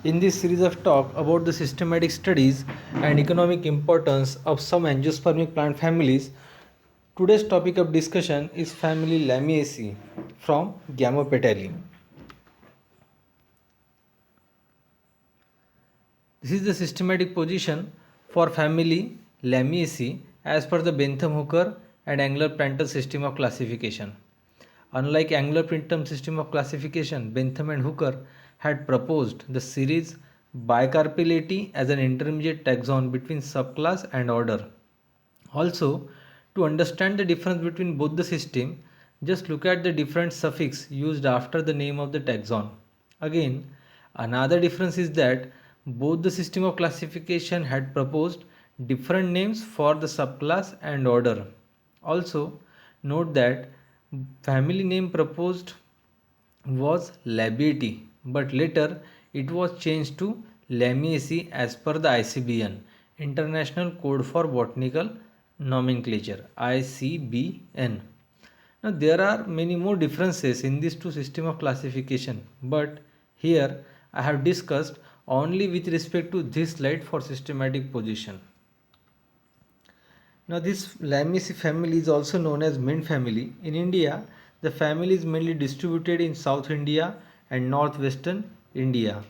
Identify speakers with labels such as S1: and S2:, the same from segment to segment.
S1: In this series of talk about the systematic studies and economic importance of some angiospermic plant families, today's topic of discussion is family Lamiaceae from Gamopetalae. This is the systematic position for family Lamiaceae as per the Bentham-Hooker and Angler-Prantl system of classification. Unlike Angler-Printum system of classification, Bentham and Hooker had proposed the series Bicarpellati as an intermediate taxon between subclass and order. Also, to understand the difference between both the system, just look at the different suffix used after the name of the taxon. Again, another difference is that both the system of classification had proposed different names for the subclass and order. Also, note that family name proposed was Labiati, but later it was changed to Lamiaceae as per the ICBN, International Code for Botanical Nomenclature, ICBN. Now there are many more differences in these two systems of classification, but here I have discussed only with respect to this slide for systematic position. Now this Lamiaceae family is also known as mint family. In India, the family is mainly distributed in South India and northwestern India.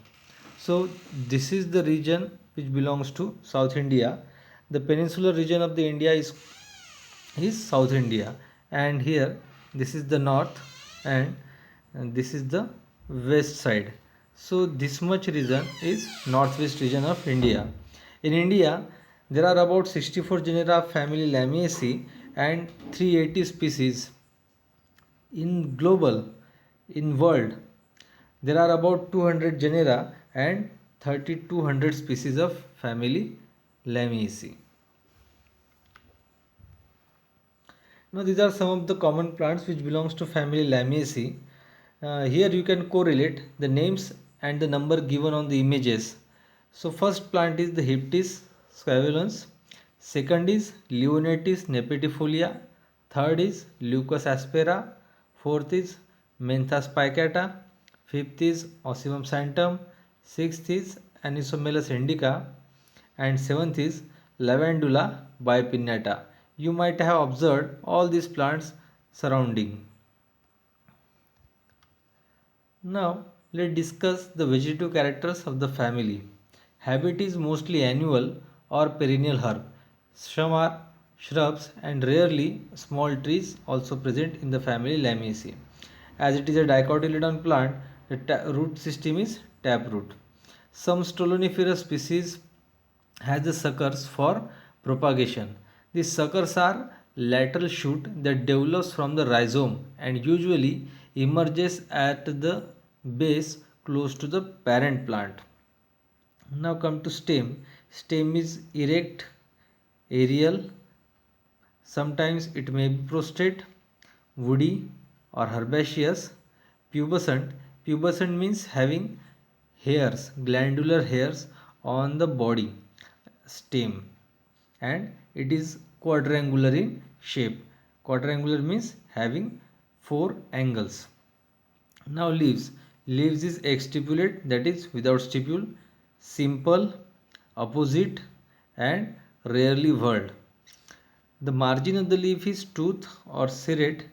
S1: So this is the region which belongs to South India. The peninsular region of the India is South India, and here this is the north, and this is the west side. So this much region is northwest region of India. In India, there are about 64 genera of family Lamiaceae and 380 species. In global, in world, there are about 200 genera and 3200 species of family Lamiaceae. Now these are some of the common plants which belongs to family Lamiaceae. Here you can correlate the names and the number given on the images. So first plant is the Hyptis scavalens, second is Leonatis nepetifolia, third is Leucas aspera, fourth is Mentha spicata, fifth is Ocimum santum, sixth is Anisomelus indica, and seventh is Lavandula bipinnata. You might have observed all these plants surrounding. Now let's discuss the vegetative characters of the family. Habit is mostly annual or perennial herb. Some are shrubs and rarely small trees also present in the family Lamiaceae. As it is a dicotyledon plant, the root system is taproot. Some stoloniferous species has the suckers for propagation. These suckers are lateral shoot that develops from the rhizome and usually emerges at the base close to the parent plant. Now come to stem. Stem is erect, aerial, sometimes it may be prostrate, woody or herbaceous. Pubescent. Pubescent means having hairs, glandular hairs on the body stem, and it is quadrangular in shape. Quadrangular means having four angles. Now leaves. Leaves is exstipulate, that is without stipule, simple, opposite, and rarely whorled. The margin of the leaf is toothed or serrate.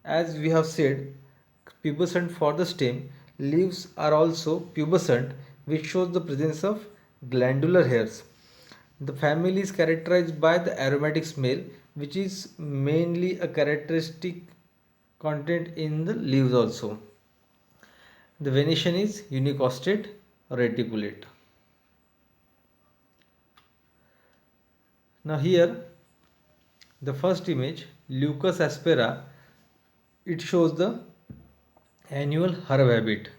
S1: As we have said, pubescent for the stem, leaves are also pubescent, which shows the presence of glandular hairs. The family is characterized by the aromatic smell, which is mainly a characteristic content in the leaves also. The venation is unicostate reticulate. Now here the first image, Leucas aspera, it shows the annual herb habit,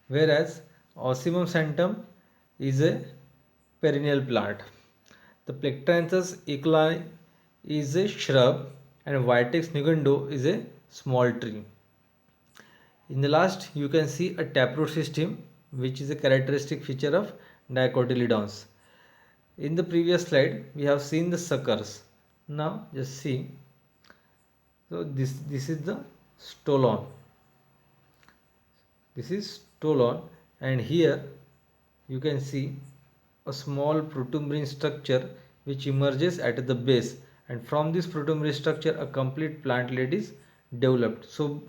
S1: whereas Ocimum santum is a perennial plant. The Plectranthus ecoli is a shrub and Vitex nigundo is a small tree. In the last you can see a taproot system, which is a characteristic feature of dicotyledons. In the previous slide we have seen the suckers. Now just see. So this is the stolon. This is stolon, and here you can see a small protumberine structure which emerges at the base, and from this protumberine structure a complete plantlet is developed. So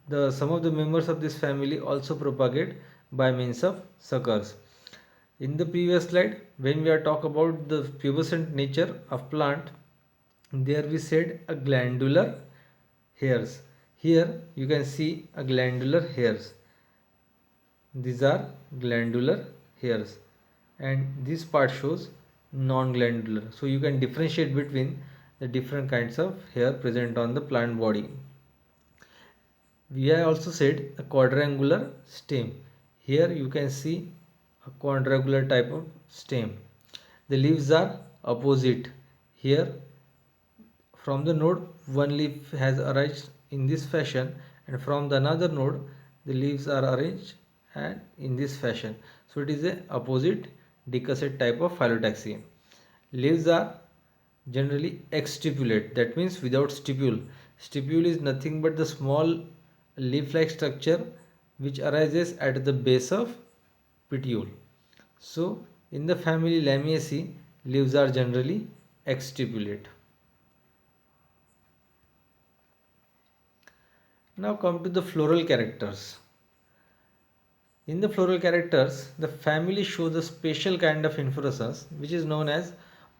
S1: the some of the members of this family also propagate by means of suckers. In the previous slide, when we are talk about the pubescent nature of plant, there we said a glandular hairs. Here you can see a glandular hairs. These are glandular hairs, and this part shows non-glandular. So you can differentiate between the different kinds of hair present on the plant body. We have also said a quadrangular stem. Here you can see a quadrangular type of stem. The leaves are opposite. Here from the node one leaf has arranged in this fashion, and from the another node the leaves are arranged and in this fashion. So it is a opposite decussate type of phyllotaxy. Leaves are generally exstipulate, that means without stipule. Stipule is nothing but the small leaf-like structure which arises at the base of petiole. So in the family Lamiaceae, leaves are generally exstipulate. Now come to the floral characters. In the floral characters, the family shows a special kind of inflorescence which is known as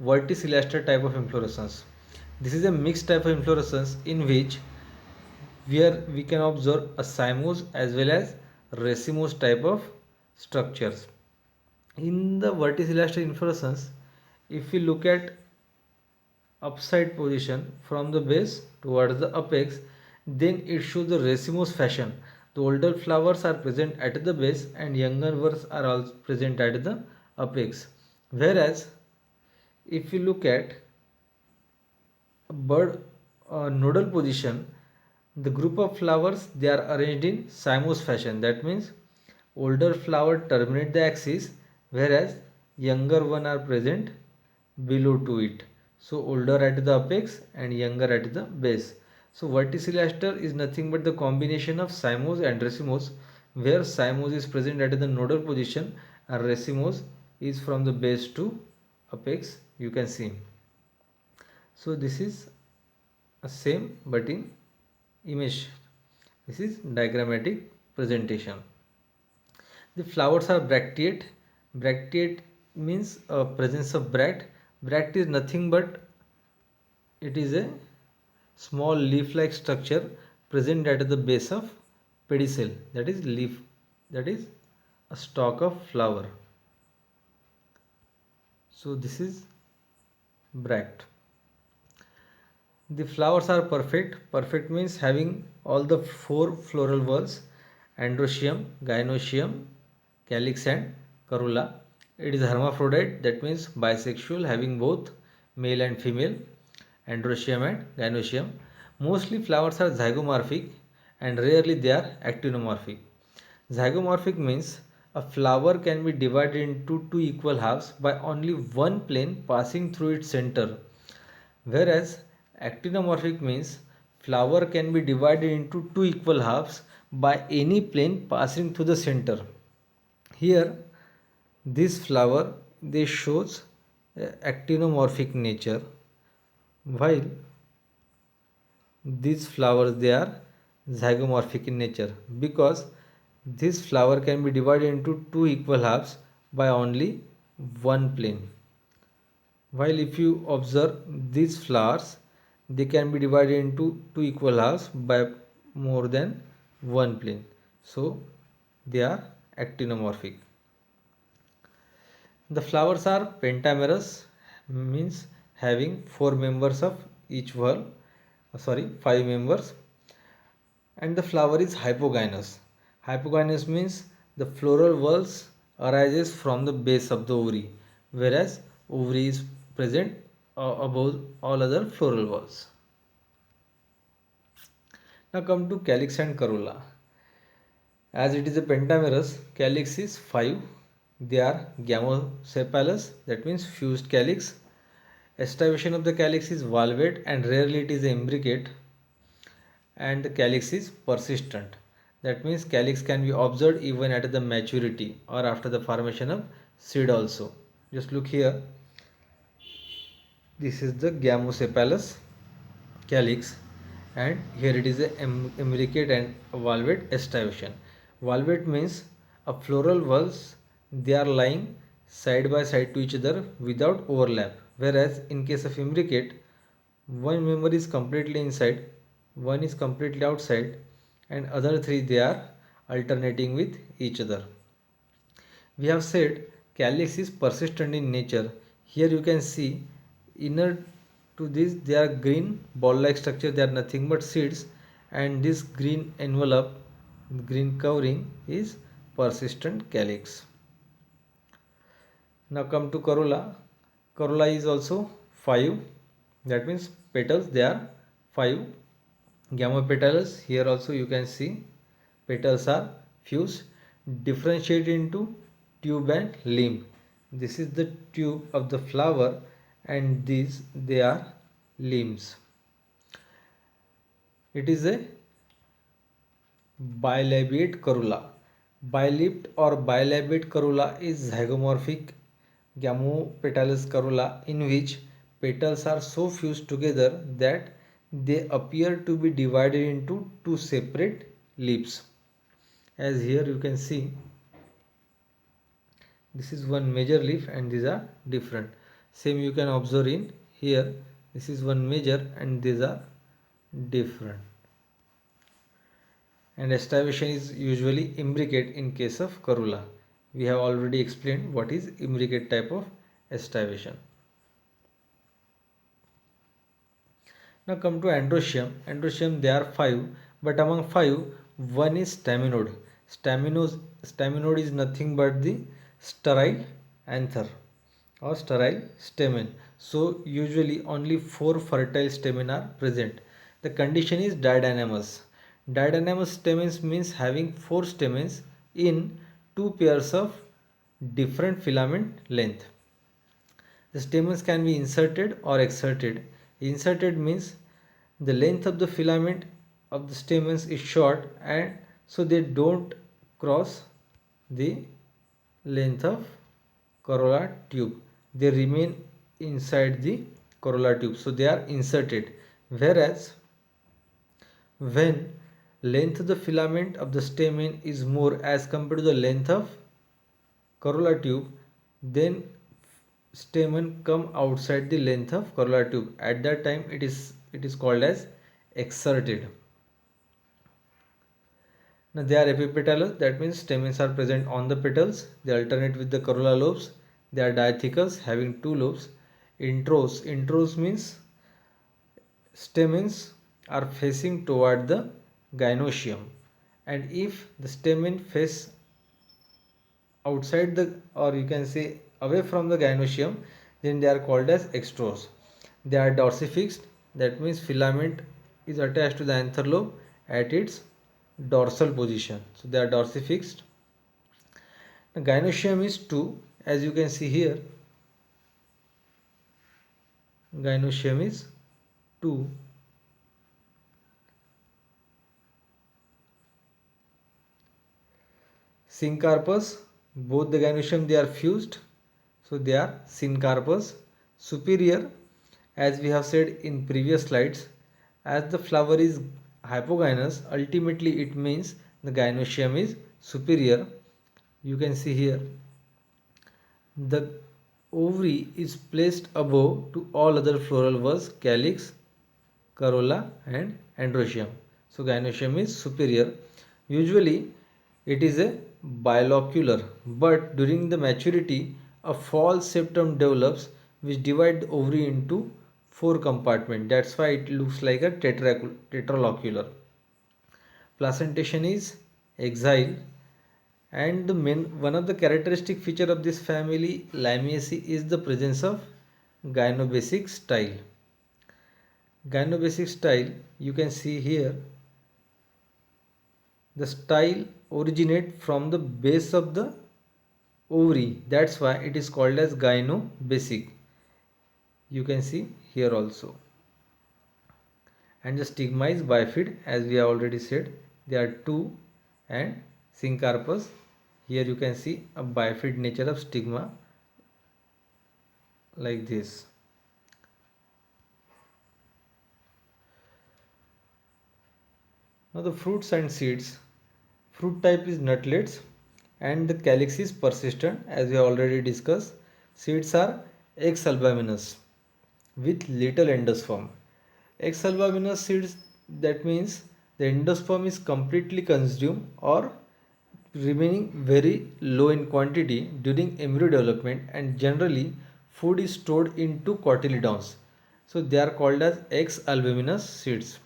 S1: verticillaster type of inflorescence. This is a mixed type of inflorescence in which where we can observe a cymose as well as racemose type of structures. In the verticillaster inflorescence, if we look at upside position from the base towards the apex, then it shows the racemose fashion. The older flowers are present at the base and younger ones are also present at the apex. Whereas if you look at a bud nodal position, the group of flowers they are arranged in cymose fashion. That means older flower terminate the axis, whereas younger one are present below to it. So older at the apex and younger at the base. So verticillaster is nothing but the combination of cymose and racemose, where cymose is present at the nodal position and racemose is from the base to apex, you can see. So this is a same but in image. This is diagrammatic presentation. The flowers are bracteate. Bracteate means presence of bract. Bract is nothing but it is a small leaf-like structure present at the base of pedicel, that is leaf, that is a stalk of flower. So this is bract. The flowers are perfect. Perfect means having all the four floral whorls: androecium, gynoecium, calyx and corolla. It is hermaphrodite, that means bisexual, having both male and female, androecium and gynoecium. Mostly flowers are zygomorphic and rarely they are actinomorphic. Zygomorphic means a flower can be divided into two equal halves by only one plane passing through its center, whereas actinomorphic means flower can be divided into two equal halves by any plane passing through the center. Here this flower they shows actinomorphic nature, while these flowers they are zygomorphic in nature, because this flower can be divided into two equal halves by only one plane. While if you observe these flowers, they can be divided into two equal halves by more than one plane. So they are actinomorphic. The flowers are pentamerous, means having four members of each whorl, five members, and the flower is hypogynous. Hypogynous means the floral whorls arises from the base of the ovary, whereas ovary is present above all other floral whorls. Now come to calyx and corolla. As it is a pentamerous, calyx is 5. They are gamosepalous, that means fused calyx. Estivation of the calyx is valvate and rarely it is imbricate, and the calyx is persistent. That means calyx can be observed even at the maturity or after the formation of seed also. Just look here. This is the gamosepalous calyx, and here it is a imbricate and valvate estivation. Valvate means a floral valves, they are lying side by side to each other without overlap, whereas in case of imbricate, one member is completely inside, one is completely outside, and other three they are alternating with each other. We have said calyx is persistent in nature. Here you can see inner to this they are green ball like structure, they are nothing but seeds, and this green envelope, green covering is persistent calyx. Now come to corolla. Corolla is also 5, that means petals they are 5. Gamopetalous, here also you can see petals are fused, differentiated into tube and limb. This is the tube of the flower and these they are limbs. It is a bilabiate corolla. Bilipt or bilabiate corolla is zygomorphic gamopetalous corolla in which petals are so fused together that they appear to be divided into two separate leaves. As here you can see, this is one major leaf and these are different. Same you can observe in here, this is one major and these are different. And estivation is usually imbricate in case of corolla. We have already explained what is imbricate type of estivation. Now come to androecium. Androecium they are 5, but among 5 one is staminode. Staminode is nothing but the sterile anther or sterile stamen. So usually only 4 fertile stamen are present. The condition is didynamous. Didynamous stamens means having 4 stamens in 2 pairs of different filament length. The stamens can be inserted or exserted. Inserted means the length of the filament of the stamens is short and so they don't cross the length of corolla tube. They remain inside the corolla tube, so they are inserted. Whereas when length of the filament of the stamen is more as compared to the length of corolla tube, then stamen come outside the length of corolla tube. At that time it is called as exserted. Now they are epipetalous, that means stamens are present on the petals, they alternate with the corolla lobes. They are diathecous, having 2 lobes. Intros means stamens are facing toward the gynoecium, and if the stamen face outside the, or you can say away from the gynoecium, then they are called as extros. They are dorsifixed, that means filament is attached to the anther lobe at its dorsal position, so they are dorsifixed. The gynoecium is 2, as you can see here, gynoecium is 2. Syncarpus, both the gynoecium they are fused, so they are syncarpus. Superior, as we have said in previous slides, as the flower is hypogynous, ultimately it means the gynoecium is superior. You can see here the ovary is placed above to all other floral valves, calyx, corolla and androecium. So gynoecium is superior. Usually it is a bilocular, but during the maturity a false septum develops which divide the ovary into 4 compartments. That's why it looks like a tetralocular. Placentation is exile, and the one of the characteristic feature of this family Lamiaceae is the presence of gynobasic style. Gynobasic style, you can see here, the style originate from the base of the ovary, that's why it is called as gynobasic. You can see here also. And the stigma is bifid, as we have already said, there are 2 and syncarpus. Here you can see a bifid nature of stigma like this. Now the fruits and seeds. Fruit type is nutlets and the calyx is persistent as we have already discussed. Seeds are exalbuminous with little endosperm. Exalbuminous seeds, that means the endosperm is completely consumed or remaining very low in quantity during embryo development, and generally food is stored into cotyledons. So they are called as exalbuminous seeds.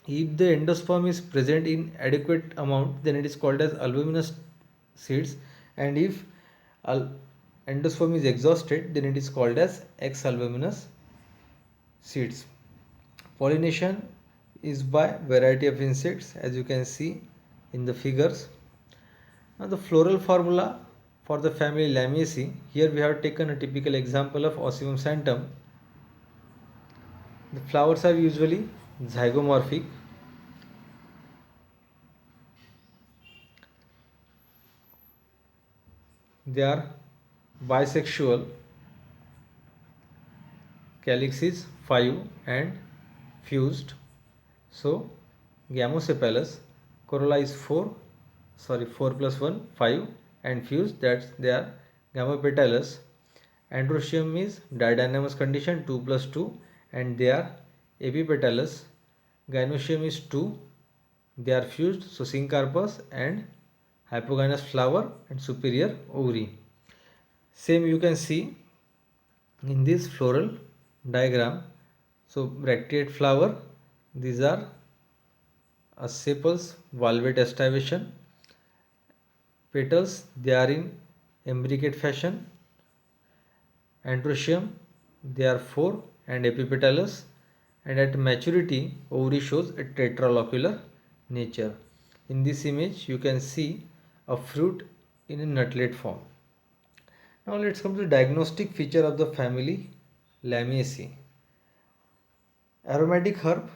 S1: If the endosperm is present in adequate amount, then it is called as albuminous seeds, and if endosperm is exhausted, then it is called as exalbuminous seeds. Pollination is by variety of insects as you can see in the figures. Now the floral formula for the family Lamiaceae. Here we have taken a typical example of Ocimum santum. The flowers are usually zygomorphic. They are bisexual. Calyx is 5 and fused. So Gamosepalus, corolla is 4 plus 1 5 and fused, that's they are Gamopetalus. Androecium is didynamous condition 2 plus 2 and they are Epipetalus. Gynoecium is 2, they are fused, so syncarpus and hypogynous flower and superior ovary. Same you can see in this floral diagram. So bracteate flower, these are a sepals, valvate estivation. Petals, they are in imbricate fashion. Androecium, they are 4 and epipetalous, and at maturity ovary shows a tetralocular nature. In this image you can see a fruit in a nutlet form. Now let's come to the diagnostic feature of the family Lamiaceae. Aromatic herb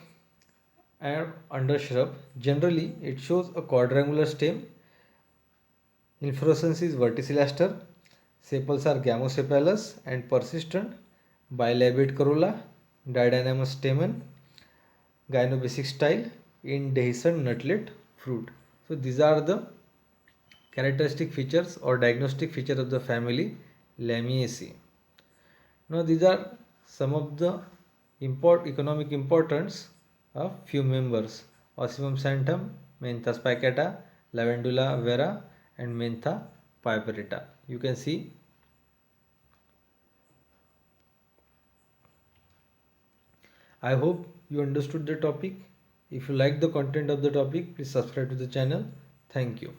S1: and undershrub. Generally it shows a quadrangular stem. Inflorescence is verticillaster. Sepals are gamosepalous and persistent. Bilobate corolla, didynamous stamen, gynobasic style, indehiscent nutlet fruit. So these are the characteristic features or diagnostic features of the family Lamiaceae. Now these are some of the economic importance of few members: Ocimum santum, Mentha spicata, Lavandula vera, and Mentha piperita. You can see. I hope you understood the topic. If you like the content of the topic, please subscribe to the channel. Thank you.